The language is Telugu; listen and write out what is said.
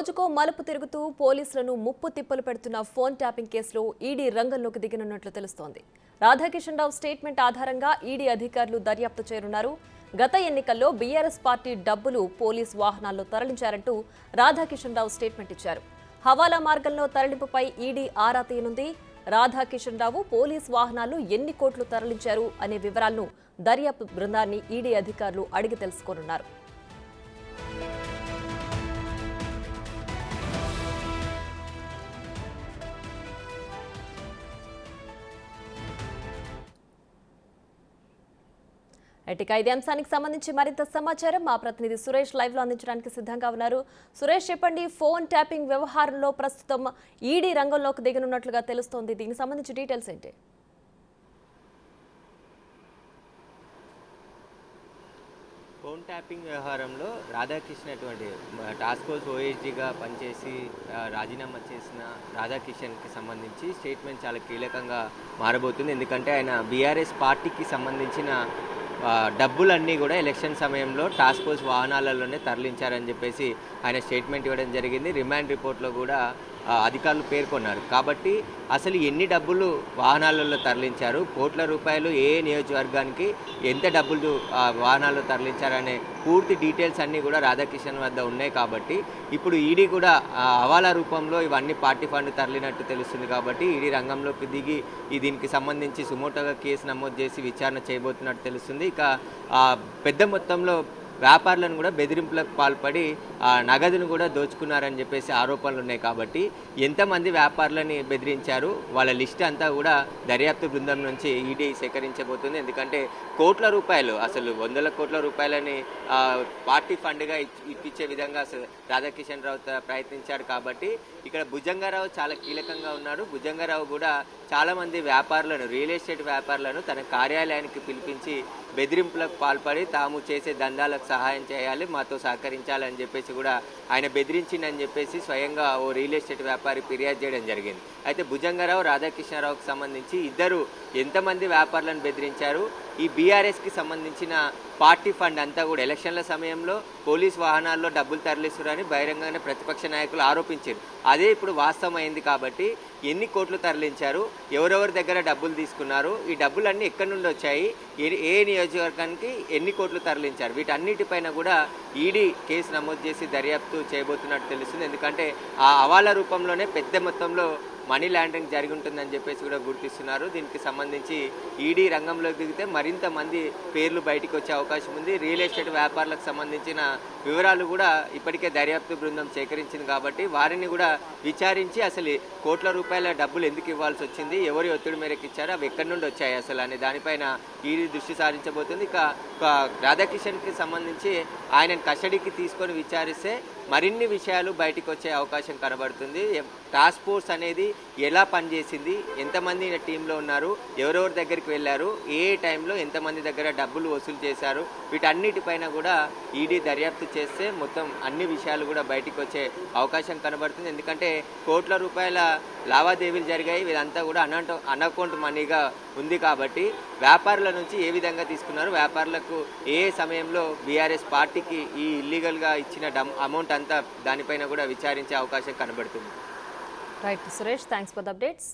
రోజుకో మలుపు తిరుగుతూ పోలీసులను ముప్పు తిప్పలు పెడుతున్న ఫోన్ ట్యాపింగ్ కేసులో ఈడీ రంగంలోకి దిగనున్నట్లు తెలుస్తోంది. రాధాకిషన్ రావు స్టేట్మెంట్ ఆధారంగా ఈడీ అధికారులు దర్యాప్తు చేయనున్నారు. గత ఎన్నికల్లో బీఆర్ఎస్ పార్టీ డబ్బులు పోలీస్ వాహనాల్లో తరలించారంటూ రాధాకిషన్ రావు స్టేట్మెంట్ ఇచ్చారు. హవాలా మార్గంలో తరలింపుపై ఈడీ ఆరా తీయనుంది. రాధాకిషన్ రావు పోలీస్ వాహనాలు ఎన్ని కోట్లు తరలించారు అనే వివరాలను దర్యాప్తు బృందాన్ని ఈడీ అధికారులు అడిగి తెలుసుకోనున్నారు. ఇదే అంశానికి సంబంధించి మరింత సమాచారం మా ప్రతినిధి సురేష్ లైవ్ లో అందించడానికి సిద్ధంగా ఉన్నారు. సురేష్, చెప్పండి, ఫోన్ ట్యాపింగ్ వ్యవహారంలో ప్రస్తుతం ఈడీ రంగంలోకి దిగనున్నట్లుగా తెలుస్తోంది. దీనికి సంబంధించి డీటెయిల్స్ ఏంటి? ఫోన్ ట్యాపింగ్ వ్యవహారంలో రాధాకిషన్ అటువంటి టాస్క్ ఫోర్స్ ఓఎస్డీగా పనిచేసి రాజీనామా చేసిన రాధాకిషన్కి సంబంధించి స్టేట్మెంట్ చాలా కీలకంగా మారబోతుంది. ఎందుకంటే ఆయన బీఆర్ఎస్ పార్టీకి సంబంధించిన డబ్బులన్నీ కూడా ఎలక్షన్ సమయంలో టాస్క్ ఫోర్స్ వాహనాలలోనే తరలించారని చెప్పేసి ఆయన స్టేట్మెంట్ ఇవ్వడం జరిగింది. రిమాండ్ రిపోర్ట్లో కూడా అధికారులు పేర్కొన్నారు. కాబట్టి అసలు ఎన్ని డబ్బులు వాహనాలలో తరలించారు, కోట్ల రూపాయలు ఏ నియోజకవర్గానికి ఎంత డబ్బులు వాహనాల్లో తరలించారనే పూర్తి డీటెయిల్స్ అన్నీ కూడా రాధాకిషన్ వద్ద ఉన్నాయి. కాబట్టి ఇప్పుడు ఈడీ కూడా హవాలా రూపంలో ఇవన్నీ పార్టీ ఫండ్ తరలినట్టు తెలుస్తుంది. కాబట్టి ఈడీ రంగంలోకి దిగి దీనికి సంబంధించి సుమోటోగా కేసు నమోదు చేసి విచారణ చేయబోతున్నట్టు తెలుస్తుంది. ఇక పెద్ద మొత్తంలో వ్యాపారులను కూడా బెదిరింపులకు పాల్పడి నగదును కూడా దోచుకున్నారని చెప్పేసి ఆరోపణలు ఉన్నాయి. కాబట్టి ఎంతమంది వ్యాపారులని బెదిరించారు వాళ్ళ లిస్ట్ అంతా కూడా దర్యాప్తు బృందం నుంచి ఈడీ సేకరించబోతుంది. ఎందుకంటే కోట్ల రూపాయలు, అసలు వందల కోట్ల రూపాయలని పార్టీ ఫండ్గా ఇప్పించే విధంగా రాధాకిషన్ రావు ప్రయత్నించాడు. కాబట్టి ఇక్కడ భుజంగారావు చాలా కీలకంగా ఉన్నారు. భుజంగారావు కూడా చాలామంది వ్యాపారులను, రియల్ ఎస్టేట్ వ్యాపారులను తన కార్యాలయానికి పిలిపించి బెదిరింపులకు పాల్పడి తాము చేసే దందాలకు సహాయం చేయాలి, మాతో సహకరించాలని చెప్పేసి కూడా ఆయన బెదిరించిందని చెప్పేసి స్వయంగా ఓ రియల్ ఎస్టేట్ వ్యాపారి ఫిర్యాదు చేయడం జరిగింది. అయితే భుజంగారావు రాధాకిషన్రావుకి సంబంధించి ఇద్దరు ఎంతమంది వ్యాపారులను బెదిరించారు, ఈ బీఆర్ఎస్కి సంబంధించిన పార్టీ ఫండ్ అంతా కూడా ఎలక్షన్ల సమయంలో పోలీస్ వాహనాల్లో డబ్బులు తరలిస్తున్నారని బహిరంగంగానే ప్రతిపక్ష నాయకులు ఆరోపించారు. అదే ఇప్పుడు వాస్తవం అయింది. కాబట్టి ఎన్ని కోట్లు తరలించారు, ఎవరెవరి దగ్గర డబ్బులు తీసుకున్నారు, ఈ డబ్బులన్నీ ఎక్కడి నుండి వచ్చాయి, ఏ నియోజకవర్గానికి ఎన్ని కోట్లు తరలించారు, వీటన్నిటిపైన కూడా ఈడీ కేసు నమోదు చేసి దర్యాప్తు చేయబోతున్నట్టు తెలుస్తుంది. ఎందుకంటే ఆ హవాలా రూపంలోనే పెద్ద మొత్తంలో మనీ లాండరింగ్ జరిగి ఉంటుందని చెప్పేసి కూడా గుర్తిస్తున్నారు. దీనికి సంబంధించి ఈడీ రంగంలోకి దిగితే మరింత మంది పేర్లు బయటికి వచ్చే అవకాశం ఉంది. రియల్ ఎస్టేట్ వ్యాపారులకు సంబంధించిన వివరాలు కూడా ఇప్పటికే దర్యాప్తు బృందం సేకరించింది. కాబట్టి వారిని కూడా విచారించి అసలు కోట్ల రూపాయల డబ్బులు ఎందుకు ఇవ్వాల్సి వచ్చింది, ఎవరి ఒత్తిడి మేరకు ఇచ్చారు, అవి ఎక్కడి నుండి వచ్చాయి అసలు అనే దానిపైన ఈడీ దృష్టి సారించబోతుంది. ఇక రాధాకిషన్కి సంబంధించి ఆయనను కస్టడీకి తీసుకొని విచారిస్తే మరిన్ని విషయాలు బయటకు వచ్చే అవకాశం కనబడుతుంది. టాస్క్ ఫోర్స్ అనేది ఎలా పనిచేసింది, ఎంతమంది టీంలో ఉన్నారు, ఎవరెవరి దగ్గరికి వెళ్ళారు, ఏ టైంలో ఎంతమంది దగ్గర డబ్బులు వసూలు చేశారు, వీటన్నిటిపైన కూడా ఈడీ దర్యాప్తు చేస్తే మొత్తం అన్ని విషయాలు కూడా బయటకు వచ్చే అవకాశం కనబడుతుంది. ఎందుకంటే కోట్ల రూపాయల లావాదేవీలు జరిగాయి, ఇదంతా కూడా అన్అకౌంట్ మనీగా ఉంది. కాబట్టి వ్యాపారుల నుంచి ఏ విధంగా తీసుకున్నారు, వ్యాపారులకు ఏ సమయంలో బీఆర్ఎస్ పార్టీకి ఈ ఇల్లీగల్గా ఇచ్చిన అమౌంట్ అంతా దానిపైన కూడా విచారించే అవకాశం కనబడుతుంది. Right Suresh, thanks for the updates.